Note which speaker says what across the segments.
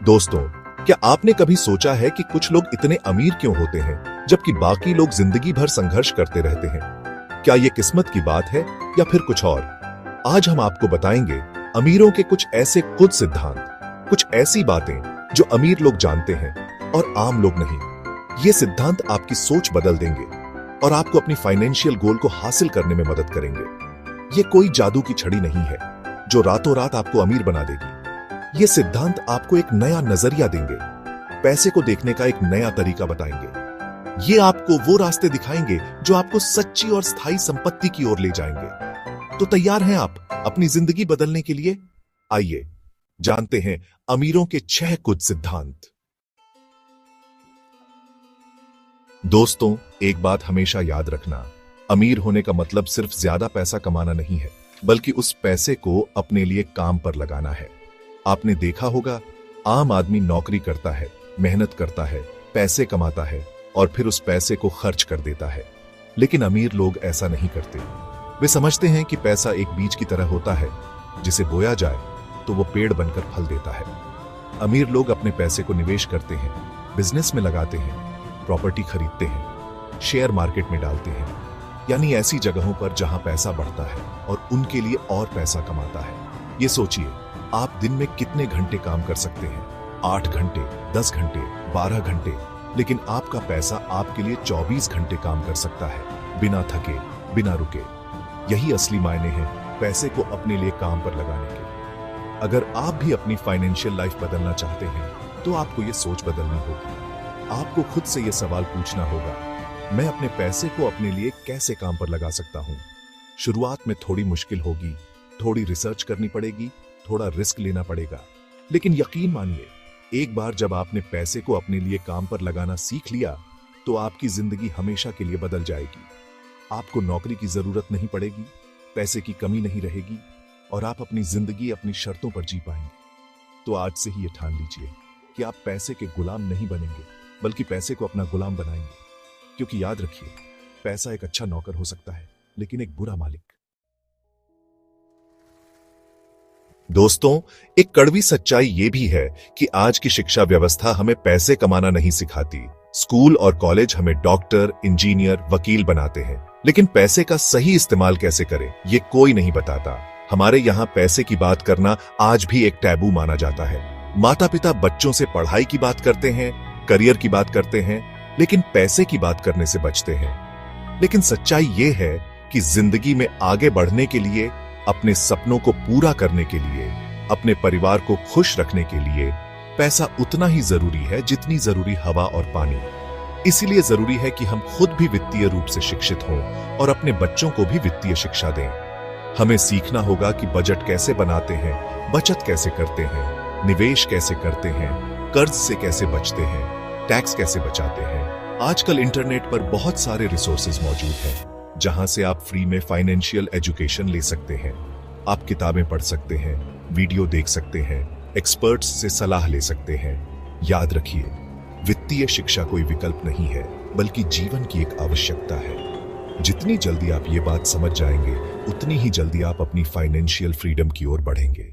Speaker 1: दोस्तों, क्या आपने कभी सोचा है कि कुछ लोग इतने अमीर क्यों होते हैं जबकि बाकी लोग जिंदगी भर संघर्ष करते रहते हैं? क्या ये किस्मत की बात है या फिर कुछ और? आज हम आपको बताएंगे अमीरों के कुछ ऐसे खुद सिद्धांत, कुछ ऐसी बातें जो अमीर लोग जानते हैं और आम लोग नहीं। ये सिद्धांत आपकी सोच बदल देंगे और आपको अपनी फाइनेंशियल गोल को हासिल करने में मदद करेंगे। ये कोई जादू की छड़ी नहीं है जो रातों रात आपको अमीर बना देगी। ये सिद्धांत आपको एक नया नजरिया देंगे, पैसे को देखने का एक नया तरीका बताएंगे। ये आपको वो रास्ते दिखाएंगे जो आपको सच्ची और स्थायी संपत्ति की ओर ले जाएंगे। तो तैयार हैं आप अपनी जिंदगी बदलने के लिए? आइए जानते हैं अमीरों के 6 कुछ सिद्धांत। दोस्तों, एक बात हमेशा याद रखना, अमीर होने का मतलब सिर्फ ज्यादा पैसा कमाना नहीं है, बल्कि उस पैसे को अपने लिए काम पर लगाना है। आपने देखा होगा, आम आदमी नौकरी करता है, मेहनत करता है, पैसे कमाता है और फिर उस पैसे को खर्च कर देता है। लेकिन अमीर लोग ऐसा नहीं करते। वे समझते हैं कि पैसा एक बीज की तरह होता है, जिसे बोया जाए तो वो पेड़ बनकर फल देता है। अमीर लोग अपने पैसे को निवेश करते हैं, बिजनेस में लगाते हैं, प्रॉपर्टी खरीदते हैं, शेयर मार्केट में डालते हैं, यानी ऐसी जगहों पर जहां पैसा बढ़ता है और उनके लिए और पैसा कमाता है। ये सोचिए, आप दिन में कितने घंटे काम कर सकते हैं? 8 घंटे, 10 घंटे, 12 घंटे, लेकिन आपका पैसा आपके लिए 24 घंटे काम कर सकता है, बिना थके, बिना रुके। यही असली मायने हैं पैसे को अपने लिए काम पर लगाने के। अगर आप भी अपनी फाइनेंशियल लाइफ बदलना चाहते हैं तो आपको ये सोच बदलनी होगी। आपको खुद से ये सवाल पूछना होगा, मैं अपने पैसे को अपने लिए कैसे काम पर लगा सकता हूं? शुरुआत में थोड़ी मुश्किल होगी, थोड़ी रिसर्च करनी पड़ेगी, थोड़ा रिस्क लेना पड़ेगा, लेकिन यकीन मानिए, एक बार जब आपने पैसे को अपने लिए काम पर लगाना सीख लिया तो आपकी जिंदगी हमेशा के लिए बदल जाएगी। आपको नौकरी की जरूरत नहीं पड़ेगी, पैसे की कमी नहीं रहेगी और आप अपनी जिंदगी अपनी शर्तों पर जी पाएंगे। तो आज से ही ये ठान लीजिए कि आप पैसे के गुलाम नहीं बनेंगे, बल्कि पैसे को अपना गुलाम बनाएंगे। क्योंकि याद रखिए, पैसा एक अच्छा नौकर हो सकता है, लेकिन एक बुरा मालिक। दोस्तों, एक कड़वी सच्चाई यह भी है कि आज की शिक्षा व्यवस्था हमें पैसे कमाना नहीं सिखाती। स्कूल और कॉलेज हमें डॉक्टर, इंजीनियर, वकील बनाते हैं, लेकिन पैसे का सही इस्तेमाल कैसे करें, ये कोई नहीं बताता। हमारे यहाँ पैसे की बात करना आज भी एक टैबू माना जाता है। माता पिता बच्चों से पढ़ाई की बात करते हैं, करियर की बात करते हैं, लेकिन पैसे की बात करने से बचते हैं। लेकिन सच्चाई ये है कि जिंदगी में आगे बढ़ने के लिए, अपने सपनों को पूरा करने के लिए, अपने परिवार को खुश रखने के लिए पैसा उतना ही जरूरी है जितनी जरूरी हवा और पानी। इसीलिए जरूरी है कि हम खुद भी वित्तीय रूप से शिक्षित हों और अपने बच्चों को भी वित्तीय शिक्षा दें। हमें सीखना होगा कि बजट कैसे बनाते हैं, बचत कैसे करते हैं, निवेश कैसे करते हैं, कर्ज से कैसे बचते हैं, टैक्स कैसे बचाते हैं। आजकल इंटरनेट पर बहुत सारे रिसोर्सेज मौजूद हैं जहां से आप फ्री में फाइनेंशियल एजुकेशन ले सकते हैं। आप किताबें पढ़ सकते हैं, वीडियो देख सकते हैं, एक्सपर्ट्स से सलाह ले सकते हैं। याद रखिए, वित्तीय शिक्षा कोई विकल्प नहीं है, बल्कि जीवन की एक आवश्यकता है। जितनी जल्दी आप ये बात समझ जाएंगे, उतनी ही जल्दी आप अपनी फाइनेंशियल फ्रीडम की ओर बढ़ेंगे।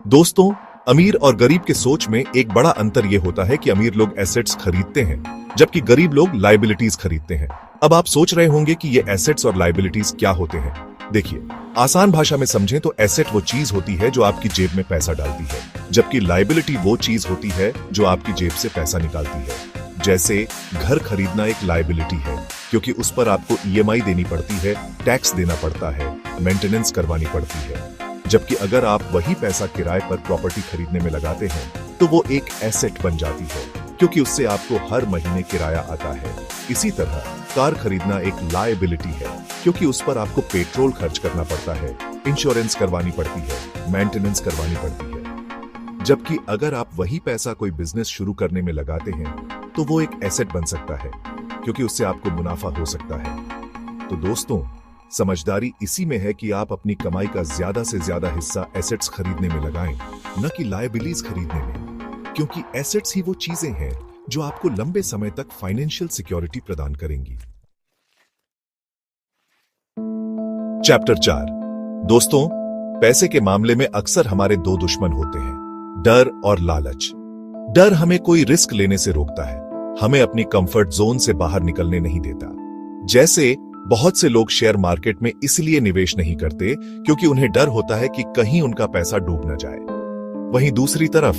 Speaker 1: दोस्तों, अमीर और गरीब के सोच में एक बड़ा अंतर यह होता है कि अमीर लोग एसेट्स खरीदते हैं, जबकि गरीब लोग लायबिलिटीज खरीदते हैं। अब आप सोच रहे होंगे कि ये एसेट्स और लायबिलिटीज क्या होते हैं। देखिए, आसान भाषा में समझें तो एसेट वो चीज होती है जो आपकी जेब में पैसा डालती है, जबकि लायबिलिटी वो चीज होती है जो आपकी जेब से पैसा निकालती है। जैसे घर खरीदना एक लायबिलिटी है, क्योंकि उस पर आपको ईएमआई देनी पड़ती है, टैक्स देना पड़ता है, मेंटेनेंस करवानी पड़ती है। जबकि अगर आप वही पैसा किराए पर प्रॉपर्टी खरीदने में लगाते हैं तो वो एक एसेट बन जाती है, क्योंकि उससे आपको हर महीने किराया आता है। इसी तरह कार खरीदना एक लायबिलिटी है, क्योंकि उस पर आपको पेट्रोल खर्च करना पड़ता है, इंश्योरेंस करवानी पड़ती है, मेंटेनेंस करवानी पड़ती है। जबकि अगर आप वही पैसा कोई बिजनेस शुरू करने में लगाते हैं तो वो एक एसेट बन सकता है, क्योंकि उससे आपको मुनाफा हो सकता है। तो दोस्तों, समझदारी इसी में है कि आप अपनी कमाई का ज्यादा से ज्यादा हिस्सा एसेट्स खरीदने में लगाएं, न कि लायबिलिटीज खरीदने में, क्योंकि एसेट्स ही वो चीजें हैं जो आपको लंबे समय तक फाइनेंशियल सिक्योरिटी प्रदान करेंगी। चैप्टर 4। दोस्तों, पैसे के मामले में अक्सर हमारे दो दुश्मन होते हैं, डर और लालच। डर हमें कोई रिस्क लेने से रोकता है, हमें अपनी कंफर्ट जोन से बाहर निकलने नहीं देता। जैसे बहुत से लोग शेयर मार्केट में इसलिए निवेश नहीं करते क्योंकि उन्हें डर होता है कि कहीं उनका पैसा डूब न जाए। वहीं दूसरी तरफ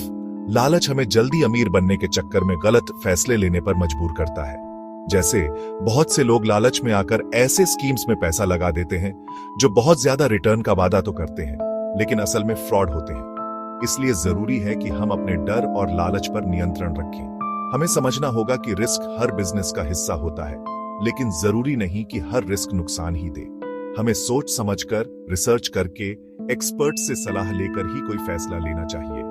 Speaker 1: लालच हमें जल्दी अमीर बनने के चक्कर में गलत फैसले लेने पर मजबूर करता है। जैसे बहुत से लोग लालच में आकर ऐसे स्कीम्स में पैसा लगा देते हैं जो बहुत ज्यादा रिटर्न का वादा तो करते हैं लेकिन असल में फ्रॉड होते हैं। इसलिए जरूरी है कि हम अपने डर और लालच पर नियंत्रण रखें। हमें समझना होगा कि रिस्क हर बिजनेस का हिस्सा होता है, लेकिन जरूरी नहीं कि हर रिस्क नुकसान ही दे। हमें सोच समझकर, रिसर्च करके, एक्सपर्ट से सलाह लेकर ही कोई फैसला लेना चाहिए।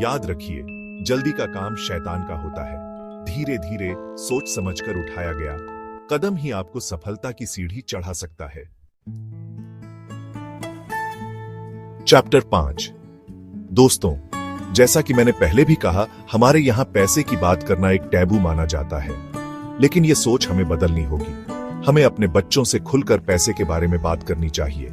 Speaker 1: याद रखिए, जल्दी का काम शैतान का होता है। धीरे धीरे सोच समझकर उठाया गया कदम ही आपको सफलता की सीढ़ी चढ़ा सकता है। चैप्टर 5। दोस्तों, जैसा कि मैंने पहले भी कहा, हमारे यहां पैसे की बात करना एक टैबू माना जाता है, लेकिन यह सोच हमें बदलनी होगी। हमें अपने बच्चों से खुलकर पैसे के बारे में बात करनी चाहिए।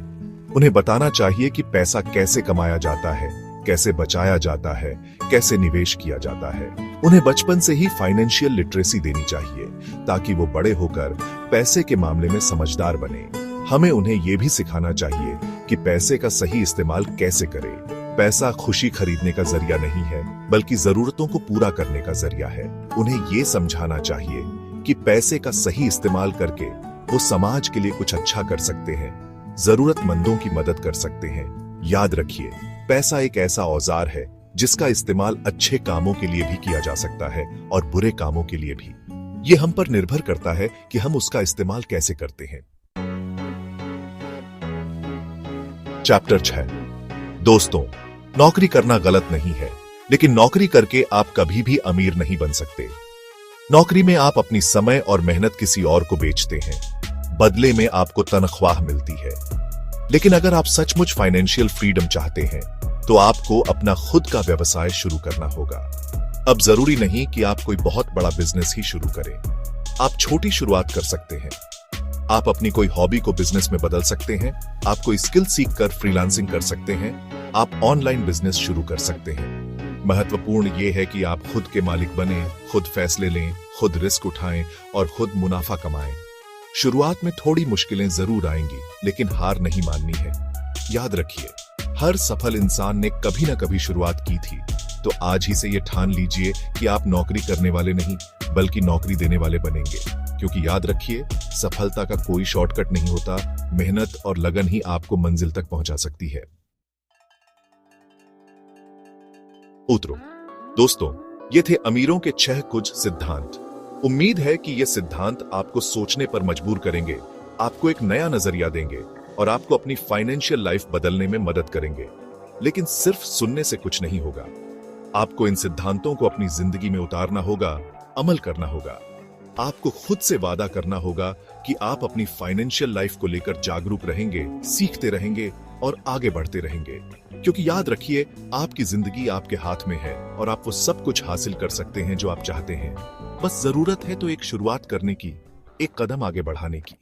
Speaker 1: उन्हें बताना चाहिए कि पैसा कैसे कमाया जाता है, कैसे बचाया जाता है, कैसे निवेश किया जाता है। उन्हें बचपन से ही फाइनेंशियल लिटरेसी देनी चाहिए ताकि वो बड़े होकर पैसे के मामले में समझदार बने। हमें उन्हें यह भी सिखाना चाहिए कि पैसे का सही इस्तेमाल कैसे करें। पैसा खुशी खरीदने का जरिया नहीं है, बल्कि जरूरतों को पूरा करने का जरिया है। उन्हें यह समझाना चाहिए कि पैसे का सही इस्तेमाल करके वो समाज के लिए कुछ अच्छा कर सकते हैं, जरूरतमंदों की मदद कर सकते हैं। याद रखिए, पैसा एक ऐसा औजार है जिसका इस्तेमाल अच्छे कामों के लिए भी किया जा सकता है और बुरे कामों के लिए भी। यह हम पर निर्भर करता है कि हम उसका इस्तेमाल कैसे करते हैं। चैप्टर 6। दोस्तों, नौकरी करना गलत नहीं है, लेकिन नौकरी करके आप कभी भी अमीर नहीं बन सकते। नौकरी में आप अपनी समय और मेहनत किसी और को बेचते हैं, बदले में आपको तनख्वाह मिलती है। लेकिन अगर आप सचमुच फाइनेंशियल फ्रीडम चाहते हैं तो आपको अपना खुद का व्यवसाय शुरू करना होगा। अब जरूरी नहीं कि आप कोई बहुत बड़ा बिजनेस ही शुरू करें। आप छोटी शुरुआत कर सकते हैं। आप अपनी कोई हॉबी को बिजनेस में बदल सकते हैं। आप कोई स्किल सीख कर फ्रीलांसिंग कर सकते हैं। आप ऑनलाइन बिजनेस शुरू कर सकते हैं। महत्वपूर्ण यह है कि आप खुद के मालिक बने, खुद फैसले लें, खुद रिस्क उठाएं और खुद मुनाफा कमाएं। शुरुआत में थोड़ी मुश्किलें जरूर आएंगी, लेकिन हार नहीं माननी है। याद रखिए, हर सफल इंसान ने कभी ना कभी शुरुआत की थी। तो आज ही से ये ठान लीजिए कि आप नौकरी करने वाले नहीं, बल्कि नौकरी देने वाले बनेंगे। क्योंकि याद रखिए, सफलता का कोई शॉर्टकट नहीं होता। मेहनत और लगन ही आपको मंजिल तक पहुंचा सकती है। उतरो। दोस्तों, ये थे अमीरों के 6 कुछ सिद्धांत। उम्मीद है कि ये सिद्धांत आपको सोचने पर मजबूर करेंगे, आपको एक नया नजरिया देंगे और आपको अपनी फाइनेंशियल लाइफ बदलने में मदद करेंगे। लेकिन सिर्फ सुनने से कुछ नहीं होगा। आपको इन सिद्धांतों को अपनी जिंदगी में उतारना होगा, अमल करना होगा। आपको खुद से वादा करना होगा कि आप अपनी फाइनेंशियल लाइफ को लेकर जागरूक रहेंगे, सीखते रहेंगे और आगे बढ़ते रहेंगे। क्योंकि याद रखिए, आपकी जिंदगी आपके हाथ में है और आप वो सब कुछ हासिल कर सकते हैं जो आप चाहते हैं। बस जरूरत है तो एक शुरुआत करने की, एक कदम आगे बढ़ाने की।